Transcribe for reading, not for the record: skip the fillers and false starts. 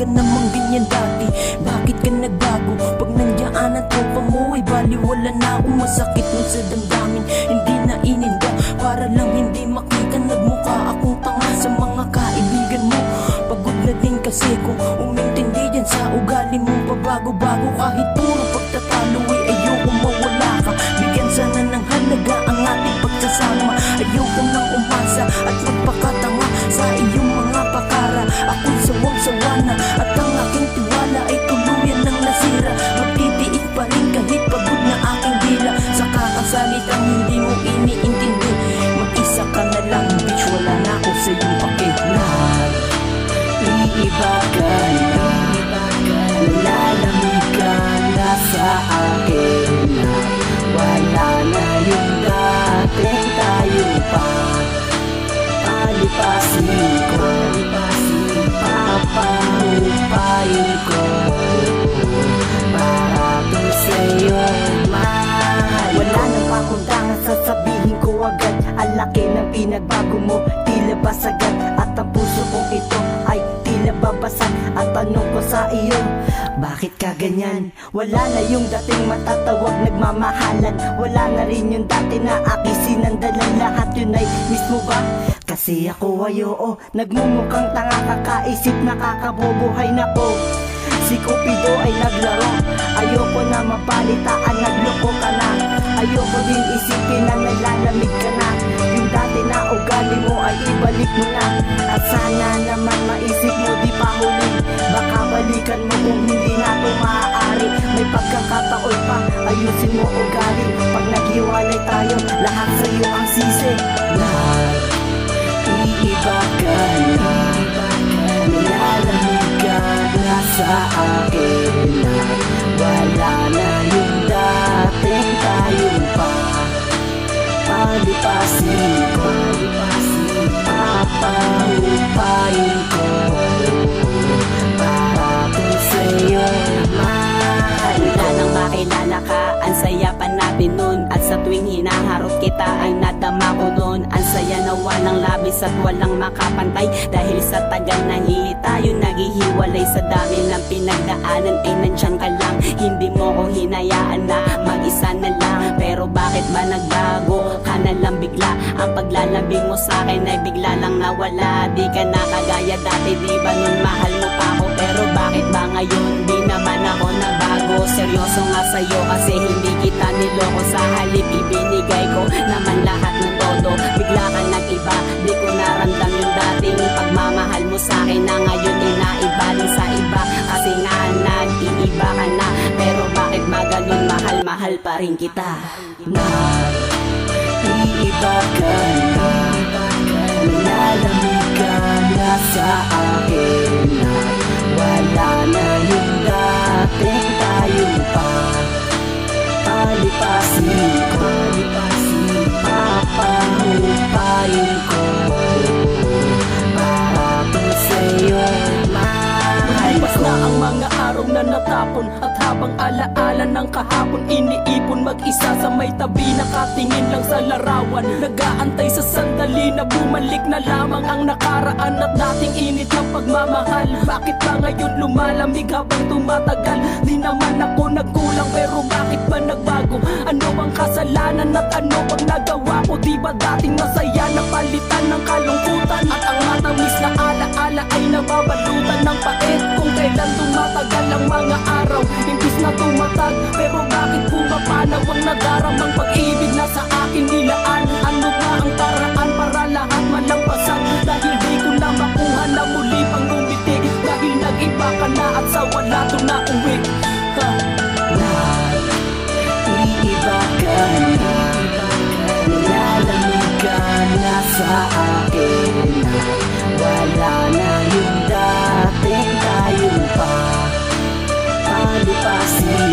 ka namang ganyan dati. Bakit ka nagbago? Pag nandiyan ang tropa mo ay baliwala na ako. Masakit mo sa damdamin, hindi na ininda. Para lang hindi makita, nagmukha akong tanga sa mga kaibigan mo. Pagod na din kasi kung umintindi yan sa ugali mong pabago-bago. Kahit puro pagtatalo ay ayoko mawala ka. Bigyan sana ng halaga ang ating pagsasama. Ayoko nang umasa at magpakatanga sa iyong mga pakara. Ako'y sawang-sawa na at ang aking tiwala ay tuluyan ng nasira. Magtitiis pa rin kahit pagod na aking dila. Sa kakasalitang hindi mo iniintindi. Mag-isa ka na lang bitch, wala na ako sa iyong pakitlan. Iiba ka na, nalalamig ka na sa akin na wala na yung dating tayo pa. Palipasin ko, papahupain ko para to sa'yo mahal. Wala nang pakundangan, sasabihin ko agad. Ang laki ng pinagbago mo, tila ba sagad. At ang puso kong ito ay tila babasag. At tanong ko sa iyo, bakit ka ganyan? Wala na yung dating matatawag nagmamahalan. Wala na rin yung dati na aking sinandalan. Lahat yun ay mismo ba? Kasi ako ay oo, nagmumukhang tanga, kakaisip nakakabubuhay na ko. Si Cupido ay naglaro, ayoko na mabalitaan, nagloko ka na. Ayoko din isipin na nalalamig ka na. Yung dati na ugali mo ay ibalik mo na. At sana naman maisip mo di pa huli. Baka balikan mo kung hindi na ito maaari. May pagkakataon pa, ayusin mo ugali. Pag naghiwalay tayo, lahat sa'yo ang sisi. Lahat, iiba ka na, nilalamig ka na sa akin na wala na yung dating tayo pa. Palipasin ko, papahupain ko para to sa'yo mahal. Wala nang makilala ka, ang saya pa natin nun. At sa tuwing hinaharot kita ay nadama ko nun. Ang saya na walang labis at walang makapantay. Dahil sa tagal na hindi tayo naghihiwalay. Sa dami ng pinagdaanan ay nandyan ka lang. Hindi mo ko hinayaan na mag-isa na lang. Pero bakit ba nagbago ka na lang bigla? Ang paglalambing mo sa akin ay bigla lang nawala. Di ka na kagaya dati, di ba nun mahal mo pa ako? Pero bakit ba ngayon di naman ako nabago? Seryoso nga sa'yo kasi hindi kita niloko. Sa halip ibinigay ko naman lahat ng todo. Bigla ka nag-iba, di ko naramdam yung dating pagmamahal mo sa akin na ngayon ay naibaling sa iba. Kasi nga nag-iiba ka na. Pero bakit ba ganun, mahal pa rin kita? Mahal, iiba ka na, nalalamig ka na sa akin na wala na yung dating tayo pa. Palipasin ko, papahupain ko para to sa'yo mahal. Lipas na ang mga araw na natapon. At habang alaala ng kahapon, iniipon mag-isa sa may tabi. Nakatingin lang sa larawan, nag-aantay sa sandali na bumalik na lamang ang nakaraan at dating init ng pagmamahal. Bakit ba ngayon lumalamig habang tumatagal? Di naman ako nagkulang, pero bakit ba nagbago? Ano bang kasalanan at ano bang nagawa ko? Di ba dating masaya na palitan ng kalungkutan? At ang matamis na alaala ay nababalutan ng pait. Kung kailan tumatagal ang mga araw, imbis na tumatag, pero bakit pumapanaw ang nadaramang pag-ibig na sa akin nilaan? Ano ba ang paraan para lahat malampasan? Dahil di ko na makuha na muli pang umiti. Dahil nag-iba ka na at sa wala to na uwi. Lahat, iiba ka na, nilalamig ka na sa akin na wala na yung dating tayo pa. Palipasin